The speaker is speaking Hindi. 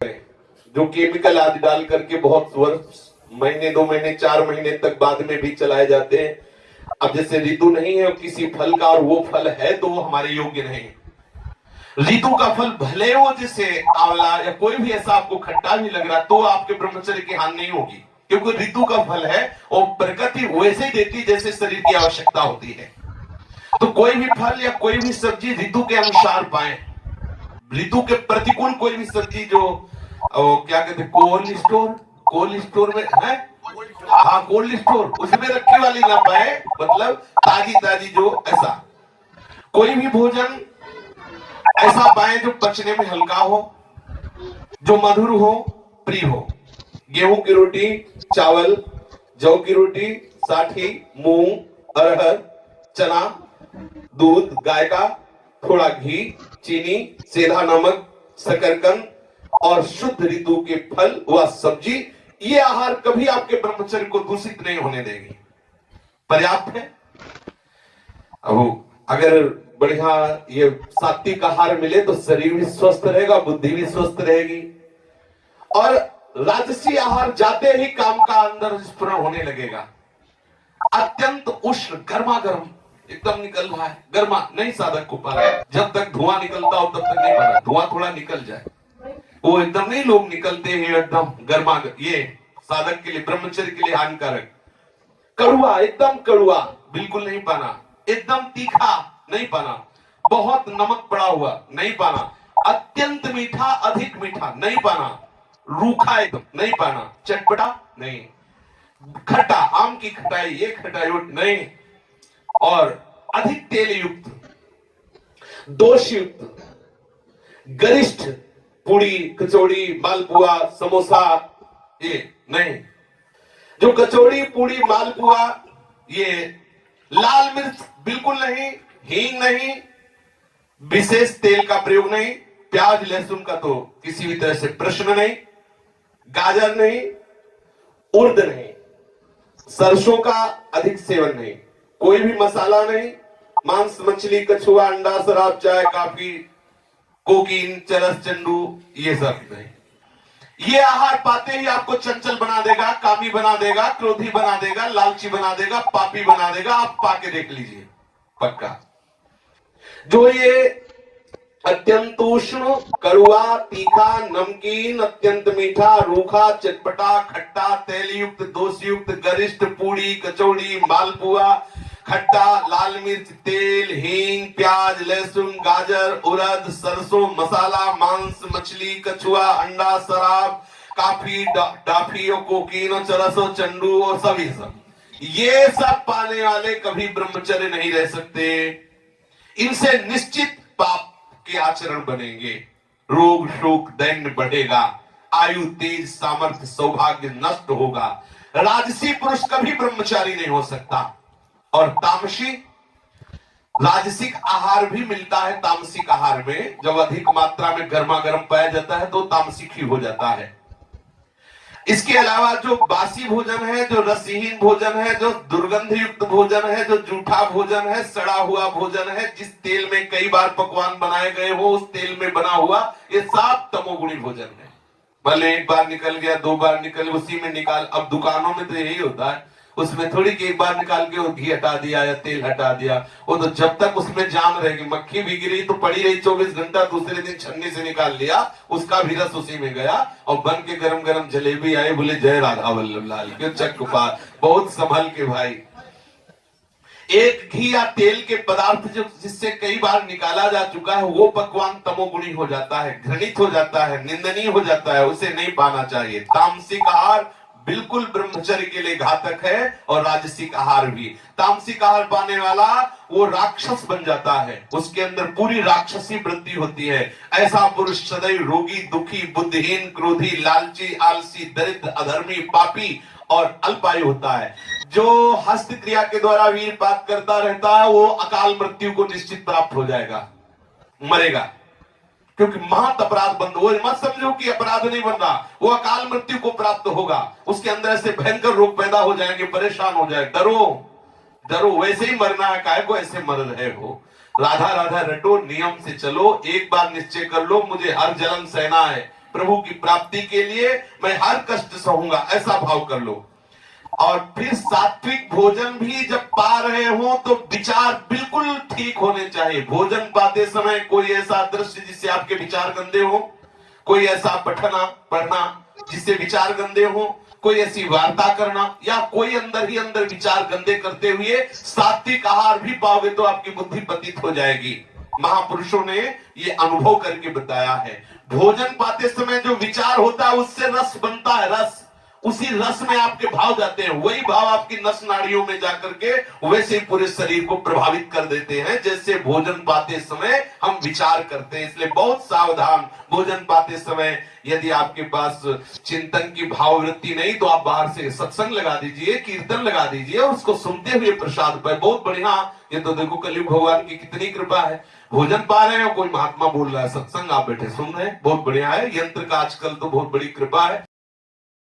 जो केमिकल आदि डाल करके बहुत वर्ष, महीने 2 महीने 4 महीने तक बाद में भी चलाए जाते हैं। अब जैसे ऋतु नहीं है किसी फल का और वो फल है तो वो हमारे योग्य नहीं है। ऋतु का फल भले वो जैसे आंवला या कोई भी ऐसा आपको खट्टा भी लग रहा तो आपके ब्रह्मचर्य की हानि नहीं होगी, क्योंकि ऋतु का फल है और प्रकृति वैसे ही देती जैसे शरीर की आवश्यकता होती है। तो कोई भी फल या कोई भी सब्जी ऋतु के अनुसार पाए। ऋतु के प्रतिकूल कोई भी सब्जी जो क्या कहते हैं कोल्ड स्टोर में है, हाँ कोल्ड स्टोर, उसमें रखी वाली ना पाए, मतलब ताजी ताजी जो ऐसा कोई भी भोजन ऐसा पाए जो पचने में हल्का हो, जो मधुर हो, प्रिय हो। गेहूं की रोटी, चावल, जौ की रोटी, साठी, मूंग, अरहर, चना, दूध गाय का, थोड़ा घी, चीनी, सेंधा नमक, शकरकंद और शुद्ध ऋतु के फल व सब्जी, ये आहार कभी आपके ब्रह्मचर्य को दूषित नहीं होने देंगे, पर्याप्त है। अब अगर बढ़िया ये सात्विक आहार मिले तो शरीर भी स्वस्थ रहेगा, बुद्धि भी स्वस्थ रहेगी। और राजसी आहार जाते ही काम का अंदर स्फुरण होने लगेगा। अत्यंत उष्ण गर्मा गर्म एकदम निकल रहा है, गर्मा नहीं साधक को पा रहा, जब तक धुआं निकलता हो तब तक नहीं पा रहा, धुआं थोड़ा निकल जाए, वो एकदम नहीं लोग निकलते हैं एकदम गर्मा, ये साधक के लिए ब्रह्मचर्य के लिए हानिकारक। कड़ुआ, एकदम कड़ुआ बिल्कुल नहीं पाना, एकदम तीखा नहीं पाना, बहुत नमक पड़ा हुआ नहीं पाना, अत्यंत मीठा अधिक मीठा नहीं पाना, रूखा एकदम नहीं पाना, चटपटा नहीं, खट्टा आम की खटाई ये खटाई नहीं, और अधिक तेल युक्त, दोष युक्त, गरिष्ठ पूड़ी कचौड़ी मालपुआ समोसा ये नहीं। जो कचौड़ी पूड़ी मालपुआ, ये लाल मिर्च बिल्कुल नहीं, हींग नहीं, विशेष तेल का प्रयोग नहीं, प्याज लहसुन का तो किसी भी तरह से प्रश्न नहीं, गाजर नहीं, उर्द नहीं, सरसों का अधिक सेवन नहीं, कोई भी मसाला नहीं, मांस मछली कछुआ अंडा शराब चाय कॉफी कोकीन चरस चंडू ये सब नहीं। ये आहार पाते ही आपको चंचल बना देगा, कामी बना देगा, क्रोधी बना देगा, लालची बना देगा, पापी बना देगा। आप पाके देख लीजिए पक्का। जो ये अत्यंत उष्ण कड़ुआ तीखा नमकीन अत्यंत मीठा रूखा चटपटा खट्टा तेल युक्त दोष युक्त गरिष्ठ पूड़ी कचौड़ी मालपुआ खट्टा लाल मिर्च तेल हींग प्याज लहसुन गाजर उड़द सरसों मसाला मांस मछली कछुआ अंडा शराब काफी डाफी और कोकीन और चरस और चंडू और सभी सब, ये सब पाने वाले कभी ब्रह्मचर्य नहीं रह सकते। इनसे निश्चित पाप के आचरण बनेंगे, रोग शोक दैन्य बढ़ेगा, आयु तेज सामर्थ्य सौभाग्य नष्ट होगा। राजसी पुरुष कभी ब्रह्मचारी नहीं हो सकता। और तामसी राजसिक आहार भी मिलता है। तामसिक आहार में जब अधिक मात्रा में गर्मा गर्म पाया जाता है तो तामसिक ही हो जाता है। इसके अलावा जो बासी भोजन है, जो रसहीन भोजन है, जो दुर्गंध युक्त भोजन है, जो जूठा भोजन है, सड़ा हुआ भोजन है, जिस तेल में कई बार पकवान बनाए गए हो उस तेल में बना हुआ, ये सब तमोगुणी भोजन है। भले एक बार निकल गया 2 बार निकल उसी में निकाल, अब दुकानों में तो यही होता है, उसमें थोड़ी कि एक बार निकाल के वो घी हटा दिया या तेल हटा दिया, वो तो जब तक उसमें जान रहेगी, मक्खी भी गिरी तो पड़ी रही 24 घंटा, दूसरे दिन छन्नी से निकाल लिया, उसका भी रस उसी में गया और बन के गरम गरम जलेबी आई, बोले जय राधा वल्लभ लाल के चक पार, बहुत संभल के भाई। एक घी या तेल के पदार्थ जो जिससे कई बार निकाला जा चुका है वो पकवान तमोगुणी हो जाता है, घृणित हो जाता है, निंदनीय हो जाता है, उसे नहीं पाना चाहिए। तामसिक आहार बिल्कुल ब्रह्मचर्य के लिए घातक है और राजसिक आहार भी। तामसिक आहार पाने वाला वो राक्षस बन जाता है, उसके अंदर पूरी राक्षसी वृत्ति होती है। ऐसा पुरुष सदैव रोगी दुखी बुद्धिहीन क्रोधी लालची आलसी दरिद्र अधर्मी पापी और अल्पायु होता है। जो हस्त क्रिया के द्वारा वीरपात करता रहता है वो अकाल मृत्यु को निश्चित प्राप्त हो जाएगा, मरेगा, क्योंकि महत अपराध बंद। वो मत समझो कि अपराध नहीं बन रहा, वो अकाल मृत्यु को प्राप्त होगा, उसके अंदर ऐसे भयंकर रोग पैदा हो जाएंगे, परेशान हो जाए। डरो डरो, वैसे ही मरना है, काय को ऐसे मर रहे हो। राधा राधा रटो, नियम से चलो, एक बार निश्चय कर लो मुझे हर जन्म सहना है, प्रभु की प्राप्ति के लिए मैं हर कष्ट सहूंगा, ऐसा भाव कर लो। और फिर सात्विक भोजन भी जब पा रहे हो तो विचार बिल्कुल ठीक होने चाहिए। भोजन पाते समय कोई ऐसा दृश्य जिससे आपके विचार गंदे हो, कोई ऐसा पढ़ना जिससे विचार गंदे हो, कोई ऐसी वार्ता करना, या कोई अंदर ही अंदर विचार गंदे करते हुए सात्विक आहार भी पाओगे तो आपकी बुद्धि पतित हो जाएगी। महापुरुषों ने ये अनुभव करके बताया है। भोजन पाते समय जो विचार होता है उससे रस बनता है, रस, उसी रस में आपके भाव जाते हैं, वही भाव आपकी नस नाड़ियों में जाकर के वैसे ही पूरे शरीर को प्रभावित कर देते हैं जैसे भोजन पाते समय हम विचार करते हैं। इसलिए बहुत सावधान, भोजन पाते समय यदि आपके पास चिंतन की भाववृत्ति नहीं तो आप बाहर से सत्संग लगा दीजिए, कीर्तन लगा दीजिए और उसको सुनते हुए प्रसाद पाए, बहुत बढ़िया। ये तो देखो कलयुग भगवान की कितनी कृपा है, भोजन पा रहे हैं, कोई महात्मा बोल रहा है, सत्संग आप बैठे सुन रहे हैं, बहुत बढ़िया है। यंत्र का आजकल तो बहुत बड़ी कृपा है।